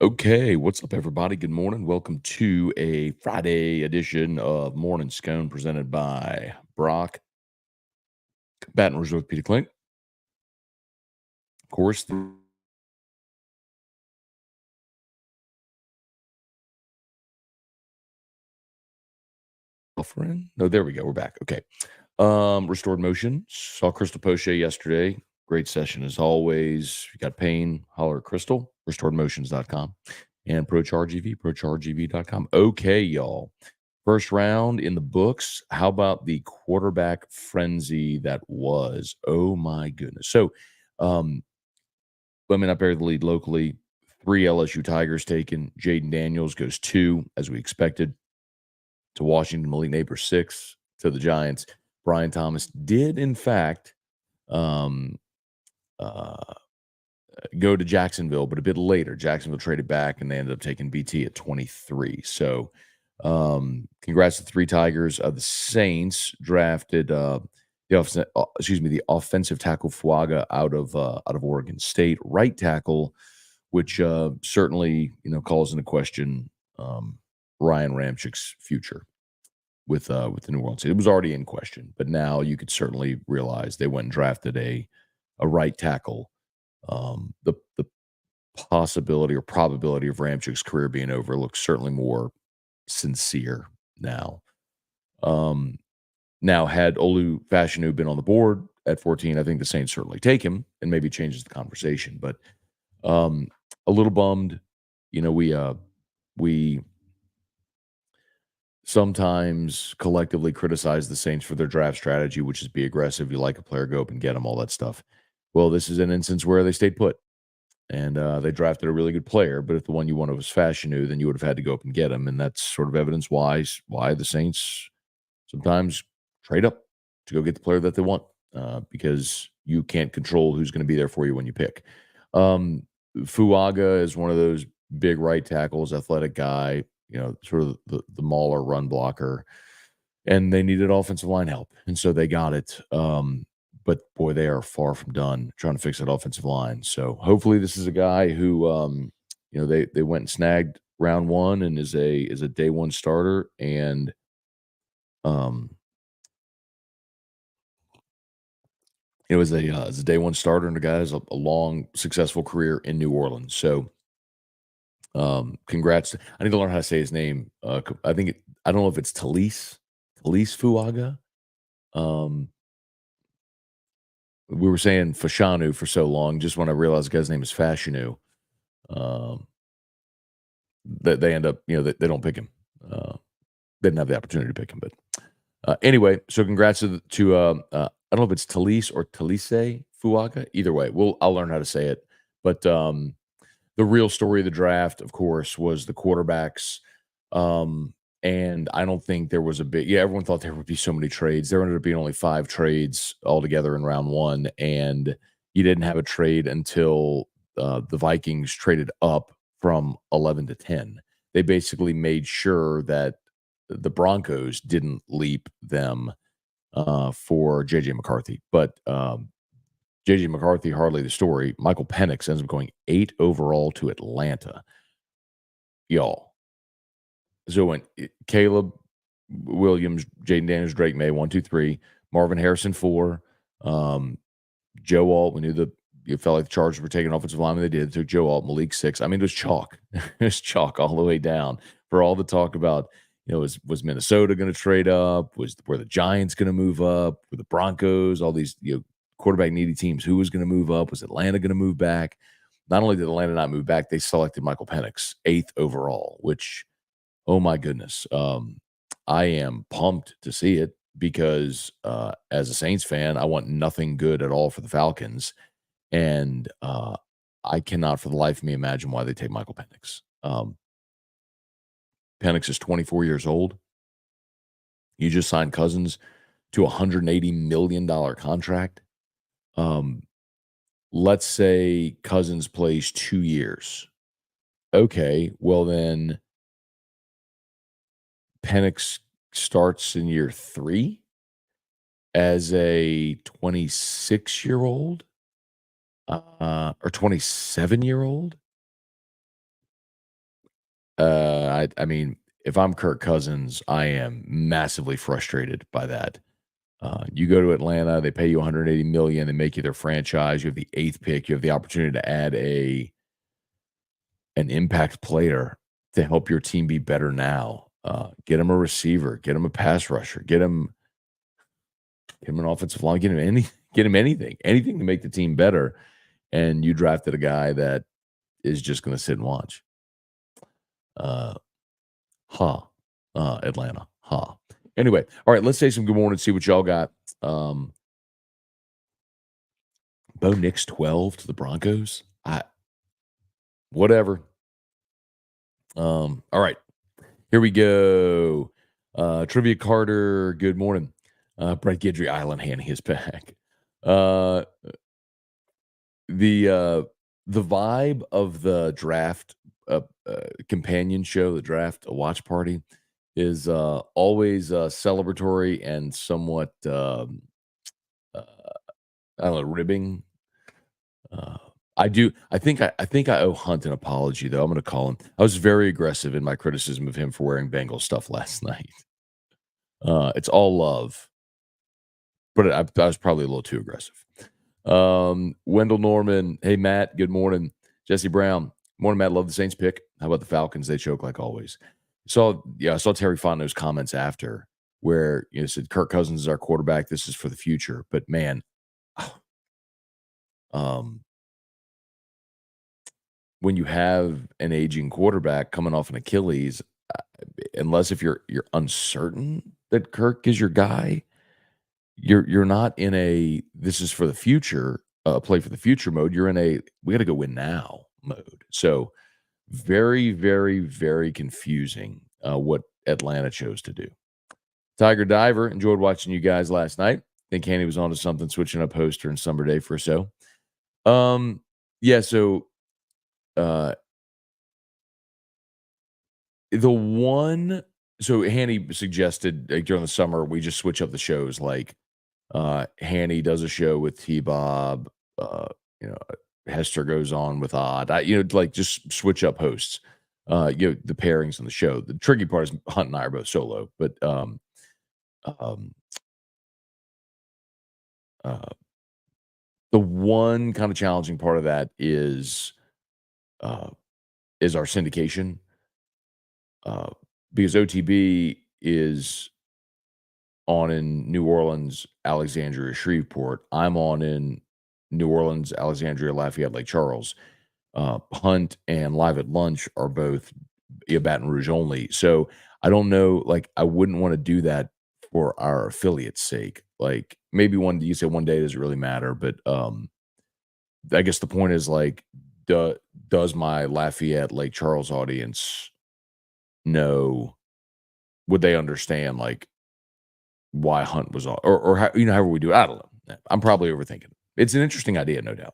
Okay, what's up, everybody? Good morning. Welcome to a Friday edition of Morning Scone presented by Brock, Baton Rouge Orthopedic Clinic. Of course, the offering. No, there we go. We're back. Okay. Restored motion. Saw Crystal Poche yesterday. Great session as always. If you got pain, holler at Crystal, restoredmotions.com, and ProChargeEV, ProChargeEV.com. Okay, y'all. First round in the books. How about the quarterback frenzy that was? Oh my goodness. So, let me not bury the lead locally. 3 LSU Tigers taken. Jaden Daniels goes 2, as we expected, to Washington. Malik Neighbors 6 to the Giants. Brian Thomas did, in fact, um, uh, go to Jacksonville, but a bit later. Jacksonville traded back, and they ended up taking BT at 23. So, congrats to 3 Tigers. The Saints drafted the offensive tackle Fuaga out of Oregon State, right tackle, which certainly calls into question Ryan Ramchik's future with the New Orleans. It was already in question, but now you could certainly realize they went and drafted a right tackle. The possibility or probability of Ramchik's career being over looks certainly more sincere now. Um, Now, had Olu Fashanu been on the board at 14, I think the Saints certainly take him and maybe changes the conversation. But um, a little bummed, we sometimes collectively criticize the Saints for their draft strategy, which is be aggressive. You like a player, go up and get him, all that stuff. Well, this is an instance where they stayed put. And they drafted a really good player, but if the one you wanted was Fashanu, then you would have had to go up and get him, and that's sort of evidence why the Saints sometimes trade up to go get the player that they want, because you can't control who's going to be there for you when you pick. Um, Fuaga is one of those big right tackles, athletic guy, sort of the mauler run blocker, and they needed offensive line help, and so they got it. But boy, they are far from done trying to fix that offensive line. So hopefully, this is a guy who, they went and snagged round one and is a day one starter, and um, it was a day one starter, and the guy has a long successful career in New Orleans. So congrats! I need to learn how to say his name. I don't know if it's Talise Fuaga. Um, We were saying Fashanu for so long, just when I realized the guy's name is Fashanu, um, that they end up, they don't pick him. They didn't have the opportunity to pick him, but anyway. So congrats I don't know if it's Talise or Talise Fuaga. Either way, I'll learn how to say it. But the real story of the draft, of course, was the quarterbacks. Um, and I don't think there was everyone thought there would be so many trades. There ended up being only 5 trades altogether in round one. And you didn't have a trade until the Vikings traded up from 11 to 10. They basically made sure that the Broncos didn't leap them for JJ McCarthy. But JJ McCarthy, hardly the story. Michael Penix ends up going 8 overall to Atlanta. Y'all. So when Caleb Williams, Jaden Daniels, Drake May, 1, 2, 3, Marvin Harrison, 4, Joe Alt. We knew it felt like the Chargers were taking offensive lineman. They did. They took Joe Alt, Malik 6. I mean, it was chalk. It was chalk all the way down for all the talk about, was Minnesota going to trade up? Were the Giants going to move up? Were the Broncos, all these, quarterback needy teams, who was going to move up? Was Atlanta going to move back? Not only did Atlanta not move back, they selected Michael Penix, 8th overall, which, oh my goodness. I am pumped to see it because as a Saints fan, I want nothing good at all for the Falcons. And I cannot for the life of me imagine why they take Michael Penix. Penix is 24 years old. You just signed Cousins to a $180 million contract. Let's say Cousins plays 2 years. Okay, well then Penix starts in year 3 as a 26-year-old or 27-year-old. I mean, if I'm Kirk Cousins, I am massively frustrated by that. You go to Atlanta, they pay you 180 million, they make you their franchise. You have the eighth pick. You have the opportunity to add an impact player to help your team be better now. Get him a receiver, get him a pass rusher, get him an offensive line, get him anything to make the team better. And you drafted a guy that is just going to sit and watch. Uh, huh. Atlanta. Huh. Anyway, all right, let's say some good morning, see what y'all got. Bo Nix 12 to the Broncos. Whatever. All right. Here we go. Trivia Carter, good morning. Brett Gidry Island handing his back. Uh the vibe of the draft companion show, the draft watch party, is always celebratory and somewhat uh, I don't know, ribbing. Uh, I think I owe Hunt an apology though. I'm going to call him. I was very aggressive in my criticism of him for wearing Bengal stuff last night. It's all love, but I was probably a little too aggressive. Wendell Norman, hey Matt, good morning. Jesse Brown, morning Matt. Love the Saints pick. How about the Falcons? They choke like always. I saw Terry Fontenot's comments after where said Kirk Cousins is our quarterback. This is for the future. But man, um, when you have an aging quarterback coming off an Achilles, unless if you're uncertain that Kirk is your guy, you're not in a this is for the future, play for the future mode. You're in a we got to go win now mode. So very, very, very confusing what Atlanta chose to do. Tiger Diver enjoyed watching you guys last night. Think Haney was onto something, switching up Hoster and Summer Day for so. Yeah. So uh, the one, so Haney suggested during the summer we just switch up the shows. Like Haney does a show with T Bob. You know, Hester goes on with Odd. Like just switch up hosts. The pairings on the show. The tricky part is Hunt and I are both solo, but um, uh, the one kind of challenging part of that uh, is our syndication, uh, because OTB is on in New Orleans, Alexandria, Shreveport. I'm on in New Orleans, Alexandria, Lafayette, Lake Charles. Hunt and Live at Lunch are both Baton Rouge only. So I don't know, like I wouldn't want to do that for our affiliate's sake. Like maybe you say one day doesn't really matter, but I guess the point is like, does my Lafayette Lake Charles audience know? Would they understand like why Hunt was on, or how, however we do it? I don't know. I'm probably overthinking. It's an interesting idea, no doubt.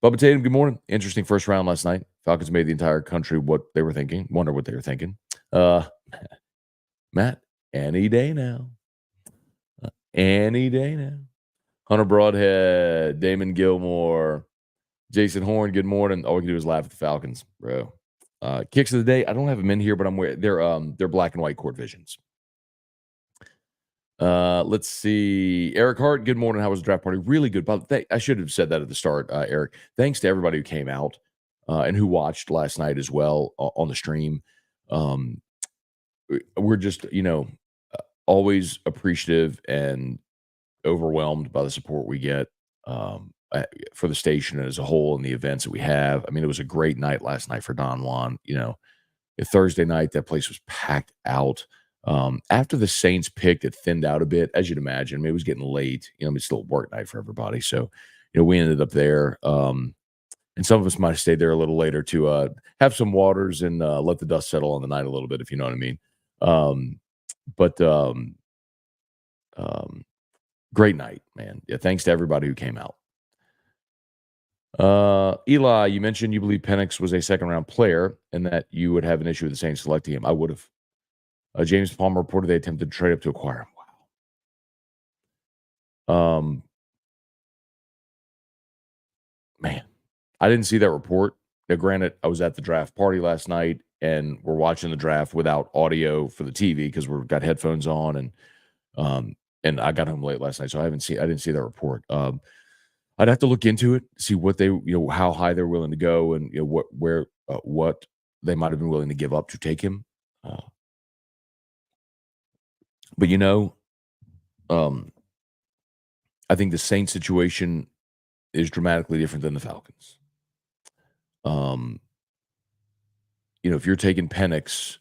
Bubba Tatum, good morning. Interesting first round last night. Falcons made the entire country what they were thinking. Wonder what they were thinking. Uh, Matt, any day now. Any day now. Hunter Broadhead, Damon Gilmore, Jason Horn, good morning. All we can do is laugh at the Falcons, bro. Kicks of the day. I don't have them in here, but I'm wearing they're black and white court visions. Let's see. Eric Hart, good morning. How was the draft party? Really good. But I should have said that at the start, Eric. Thanks to everybody who came out and who watched last night as well on the stream. We're just, always appreciative and overwhelmed by the support we get for the station as a whole and the events that we have. I mean, it was a great night last night for Don Juan. Thursday night, that place was packed out. After the Saints picked, it thinned out a bit, as you'd imagine. I mean, it was getting late. It's still a work night for everybody. So, we ended up there. And some of us might have stayed there a little later to have some waters and let the dust settle on the night a little bit, if you know what I mean. But great night, man. Yeah, thanks to everybody who came out. Eli, you mentioned you believe Penix was a second-round player and that you would have an issue with the Saints selecting him. I would have. James Palmer reported they attempted to trade up to acquire him. Wow. Man, I didn't see that report. Now, granted, I was at the draft party last night, and we're watching the draft without audio for the TV because we've got headphones on, and I got home late last night, so I didn't see that report. I'd have to look into it, see what they, how high they're willing to go, and what they might have been willing to give up to take him. But um, I think the Saints situation is dramatically different than the Falcons. If you're taking Penix,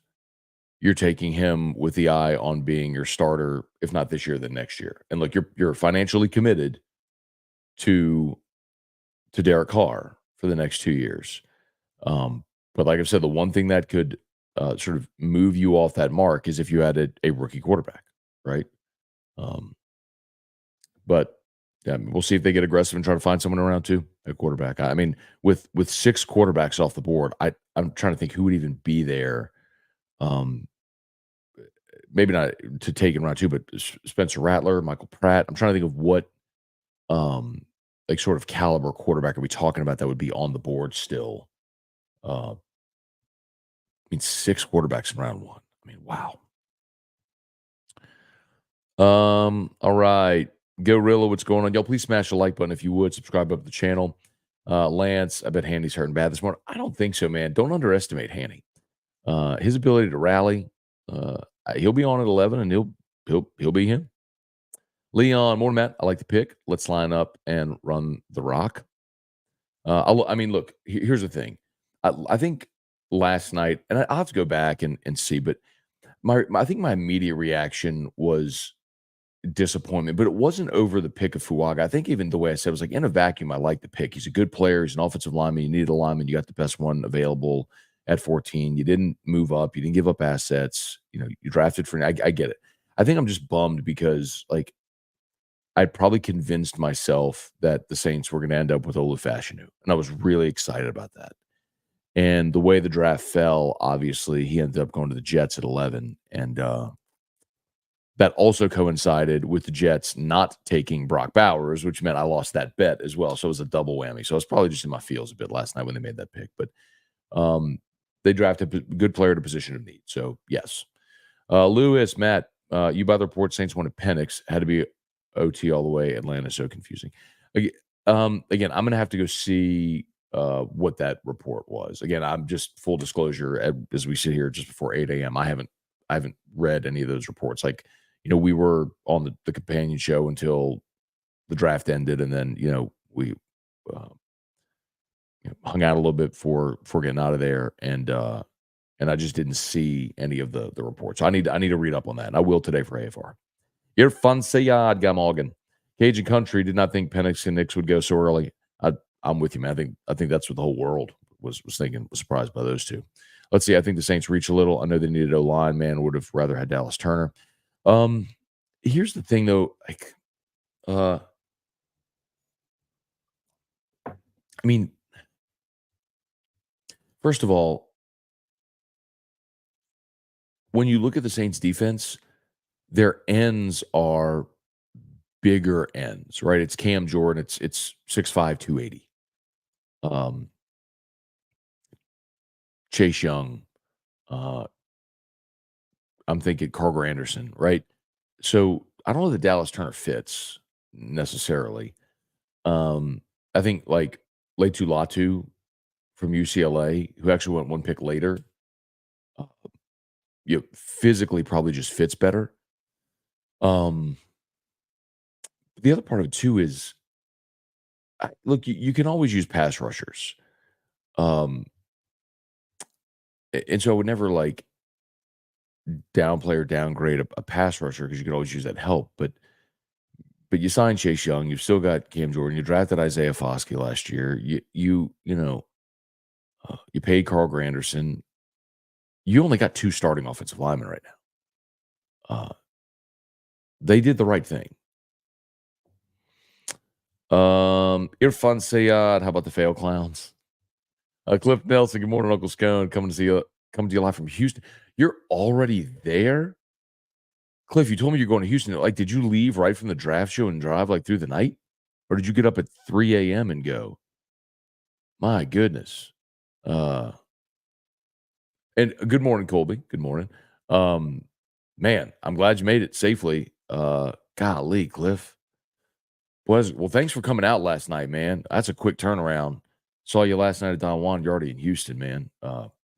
you're taking him with the eye on being your starter, if not this year, then next year. And look, you're financially committed to Derek Carr for the next 2 years. But like I said, the one thing that could sort of move you off that mark is if you added a rookie quarterback, right? But yeah, we'll see if they get aggressive and try to find someone around two at quarterback. I mean, with 6 quarterbacks off the board, I'm trying to think who would even be there. Maybe not to take in round 2, but Spencer Rattler, Michael Pratt. I'm trying to think of what like sort of caliber quarterback are we talking about that would be on the board still. I mean, 6 quarterbacks in round 1. I mean, wow. All right. Gorilla, what's going on? Y'all, please smash the like button if you would. Subscribe up to the channel. Lance, I bet Handy's hurting bad this morning. I don't think so, man. Don't underestimate Handy. His ability to rally. He'll be on at 11, and he'll be him. Leon, morning, Matt. I like the pick. Let's line up and run the rock. I mean, look. Here's the thing. I think last night, and I'll have to go back and see, but I think my immediate reaction was disappointment, but it wasn't over the pick of Fuaga. I think even the way I said it was like in a vacuum, I like the pick. He's a good player. He's an offensive lineman. You needed a lineman. You got the best one available at 14. You didn't move up. You didn't give up assets. You drafted for. I get it. I think I'm just bummed because I probably convinced myself that the Saints were going to end up with Olufashinu, and I was really excited about that. And the way the draft fell, obviously, he ended up going to the Jets at 11, and that also coincided with the Jets not taking Brock Bowers, which meant I lost that bet as well. So it was a double whammy. So I was probably just in my feels a bit last night when they made that pick. But they drafted a good player to position of need. So, yes. Lewis, Matt, you by the report, Saints wanted Penix. Had to be OT all the way. Atlanta, so confusing. Again, I'm going to have to go see what that report was. Again, I'm just full disclosure as we sit here just before 8 a.m. I haven't read any of those reports. We were on the companion show until the draft ended, and then we hung out a little bit before getting out of there, and I just didn't see any of the reports. I need to read up on that, and I will today for AFR. Irfan Sayad Gamorgan, Cajun Country did not think Penix and Nix would go so early. I'm with you, man. I think that's what the whole world was thinking. Was surprised by those two. Let's see. I think the Saints reach a little. I know they needed O-line. Man, would have rather had Dallas Turner. Here's the thing, though. I mean, first of all, when you look at the Saints defense, their ends are bigger ends, right? It's Cam Jordan. It's 6'5", 280. Chase Young. I'm thinking Carter Anderson, right? So I don't know that Dallas Turner fits necessarily. I think like Latu Latu from UCLA, who actually went one pick later, physically probably just fits better. The other part of it too is, look, you can always use pass rushers. And so I would never downplay or downgrade a pass rusher because you could always use that help. But you signed Chase Young, you've still got Cam Jordan, you drafted Isaiah Foskey last year. You paid Carl Granderson. You only got 2 starting offensive linemen right now. They did the right thing. Irfan Sayad, how about the fail clowns? Cliff Nelson, good morning, Uncle Scone. Coming to you live from Houston. You're already there? Cliff, you told me you're going to Houston. Did you leave right from the draft show and drive through the night? Or did you get up at 3 a.m. and go? My goodness. And And good morning, Colby. Good morning. Um, man, I'm glad you made it safely. Golly, Cliff. Well, thanks for coming out last night, man. That's a quick turnaround. Saw you last night at Don Juan. You're already in Houston, man.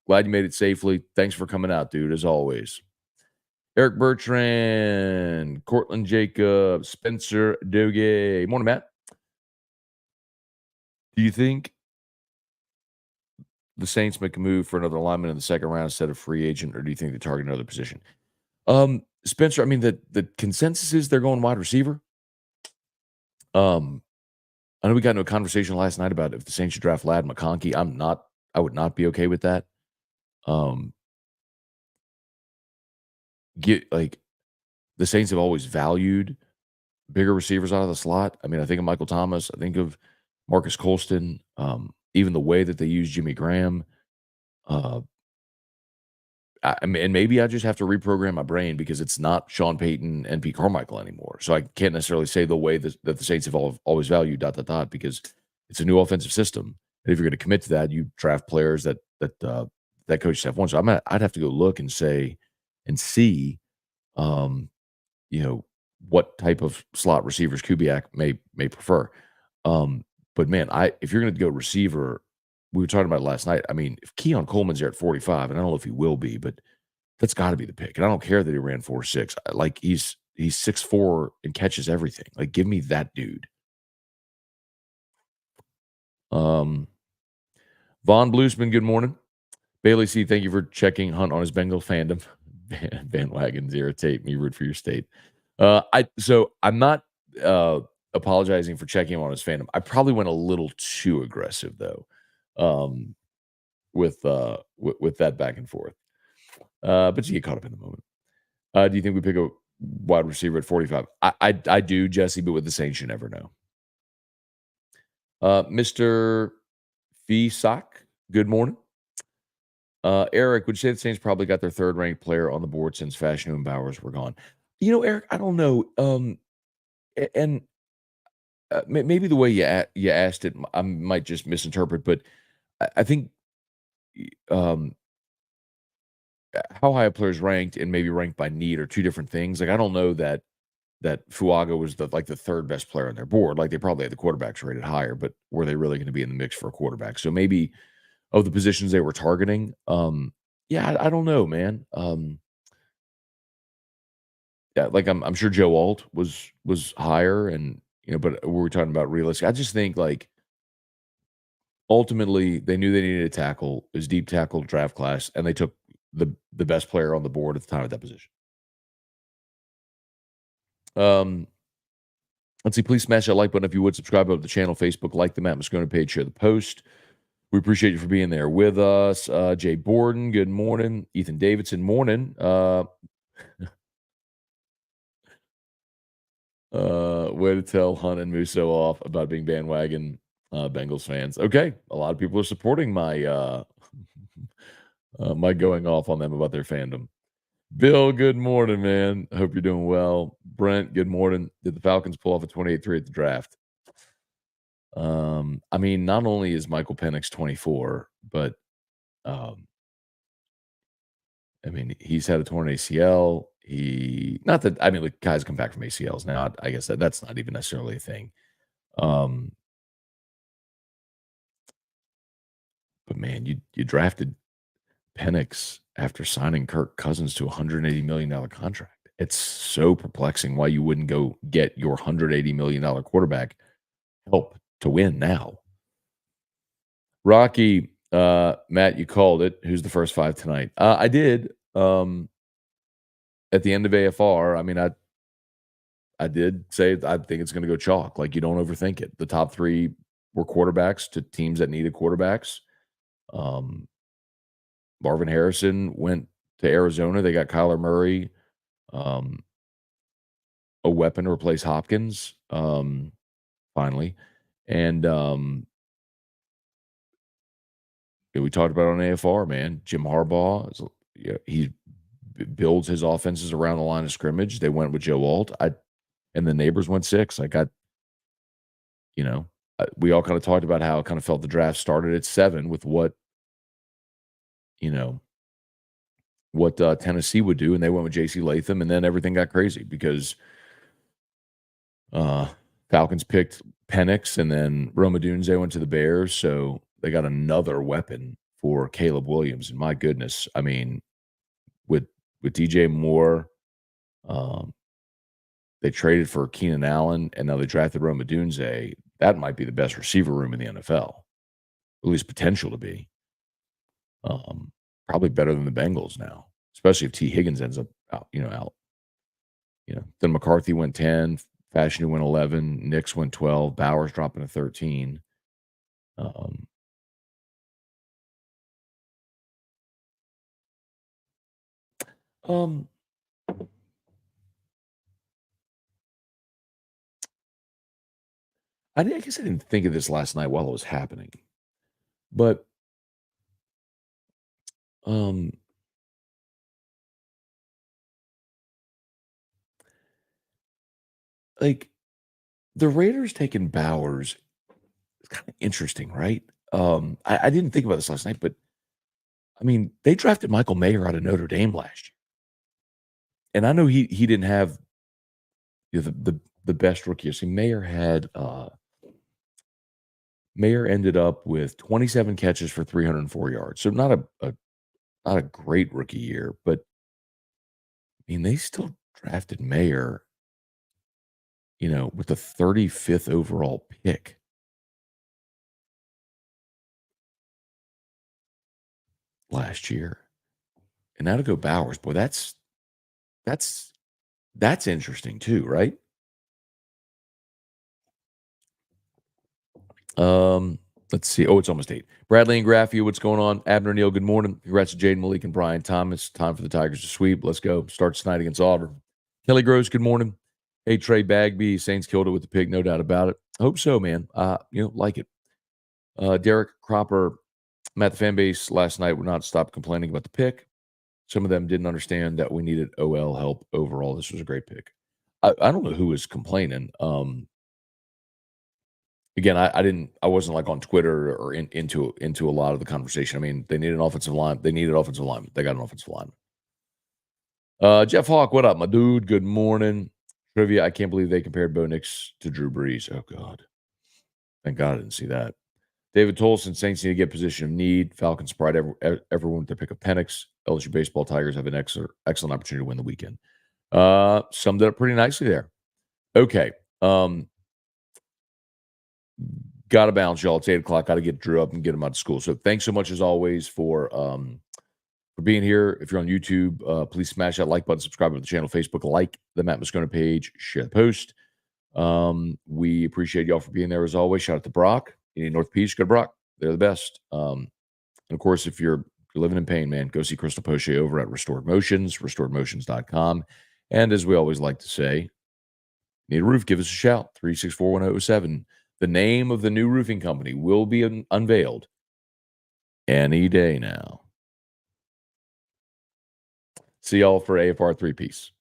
Glad you made it safely. Thanks for coming out, dude, as always. Eric Bertrand, Cortland Jacob, Spencer Doge. Morning, Matt. Do you think the Saints make a move for another lineman in the second round instead of free agent, or do you think they target another position? Spencer, I mean, the consensus is they're going wide receiver. Um, I know we got into a conversation last night about if the Saints should draft Ladd McConkey. I would not be okay with that. Um, get like the Saints have always valued bigger receivers out of the slot. I mean, I think of Michael Thomas. I think of Marcus Colston. Even the way that they use Jimmy Graham. Uh, I mean, and maybe I just have to reprogram my brain because it's not Sean Payton and Pete Carmichael anymore. So I can't necessarily say the way that the Saints have always valued ... because it's a new offensive system. And if you're going to commit to that, you draft players that coaches have won. So I'd have to go look and see, um, what type of slot receivers Kubiak may prefer. But man, if you're going to go receiver, we were talking about it last night. I mean, if Keon Coleman's there at 45, and I don't know if he will be, but that's got to be the pick. And I don't care that he ran 4.6. Like he's 6'4" and catches everything. Like, give me that dude. Von Bluesman, good morning. Bailey C, thank you for checking Hunt on his Bengal fandom. Bandwagons irritate me. Root for your state. I'm not apologizing for checking him on his fandom. I probably went a little too aggressive though, with that back and forth. But you get caught up in the moment. Do you think we pick a wide receiver at 45? I do, Jesse, but with the Saints, you never know. Mr. Fisak, good morning. Eric, would you say the Saints probably got their third-ranked player on the board since Fashion and Bowers were gone? Eric, I don't know. And maybe the way you asked it, I might just misinterpret, but I think how high a player is ranked and maybe ranked by need are two different things. Like, I don't know that Fuaga was the third best player on their board. Like, they probably had the quarterbacks rated higher, but were they really going to be in the mix for a quarterback? So maybe of the positions they were targeting, I don't know, man. Yeah, like I'm sure Joe Alt was higher, and but we're talking about realistic. I just think like ultimately they knew they needed a tackle. It was deep tackle draft class, and they took the best player on the board at the time at that position. Let's see. Please smash that like button if you would. Subscribe to the channel, Facebook, like the Matt Moscona page, share the post. We appreciate you for being there with us. Jay Borden, good morning. Ethan Davidson, morning. Way to tell Hunt and Musso off about being bandwagon Bengals fans. Okay, a lot of people are supporting my my going off on them about their fandom. Bill, good morning, man. Hope you're doing well. Brent, good morning. Did the Falcons pull off a 28-3 at the draft? I mean, not only is Michael Penix 24, but I mean, he's had a torn ACL. Like, guys come back from ACLs now. I guess that's not even necessarily a thing. But man, you drafted Penix after signing Kirk Cousins to a $180 million contract. It's so perplexing why you wouldn't go get your $180 million quarterback help to win now. Rocky, Matt, you called it. Who's the first five tonight? I did. At the end of AFR, I mean, I did say I think it's going to go chalk. Like, you don't overthink it. The top three were quarterbacks to teams that needed quarterbacks. Marvin Harrison went to Arizona. They got Kyler Murray, a weapon to replace Hopkins, finally. And we talked about on AFR, man. Jim Harbaugh, he builds his offenses around the line of scrimmage. They went with Joe Alt. And the neighbors went 6. We all kind of talked about how it kind of felt the draft started at 7 with what, what Tennessee would do, and they went with J.C. Latham, and then everything got crazy because Falcons picked Penix, and then Rome Odunze went to the Bears, so they got another weapon for Caleb Williams. And my goodness, I mean, with DJ Moore, um, they traded for Keenan Allen, and now they drafted Rome Odunze. That might be the best receiver room in the NFL, at least potential to be. Probably better than the Bengals now, especially if T. Higgins ends up out. Then McCarthy went 10, Fashanu went 11, Nix went 12, Bowers dropping to 13. Um, um, I guess I didn't think of this last night while it was happening, but um, like the Raiders taking Bowers is kind of interesting, right? I didn't think about this last night, but I mean, they drafted Michael Mayer out of Notre Dame last year, and I know he didn't have the best rookie year. See, Mayer ended up with 27 catches for 304 yards, so not a great rookie year, but I mean, they still drafted Mayer, with the 35th overall pick last year, and now to go Bowers, boy, that's interesting too, right? Let's see. Oh, it's almost 8. Bradley and Graffia, what's going on? Abner Neal, good morning. Congrats to Jaden Malik and Brian Thomas. Time for the Tigers to sweep. Let's go. Start tonight against Auburn. Kelly Gross, good morning. Hey, Trey Bagby, Saints killed it with the pick, no doubt about it. I hope so, man. Like it. Derek Cropper, Matt, the fan base last night would not stop complaining about the pick. Some of them didn't understand that we needed OL help overall. This was a great pick. I don't know who was complaining. Again, I wasn't like on Twitter or into a lot of the conversation. I mean, they needed an offensive line. They needed offensive lineman. They got an offensive lineman. Jeff Hawk, what up, my dude? Good morning. Trivia, I can't believe they compared Bo Nix to Drew Brees. Oh, God. Thank God I didn't see that. David Tolson, Saints need to get position of need. Falcons pride everyone with their pick of Penix. LSU baseball Tigers have an excellent opportunity to win the weekend. Summed it up pretty nicely there. Okay. Got to bounce, y'all. It's 8 o'clock. Got to get Drew up and get him out of school. So thanks so much, as always, for being here. If you're on YouTube, please smash that like button, subscribe to the channel, Facebook, like the Matt Moscona page, share the post. We appreciate y'all for being there, as always. Shout out to Brock. You need North Peach, go to Brock. They're the best. And, of course, if you're living in pain, man, go see Crystal Poche over at Restored Motions, restoredmotions.com. And as we always like to say, need a roof, give us a shout, 364-1007. The name of the new roofing company will be unveiled any day now. See y'all for AFR 3-piece.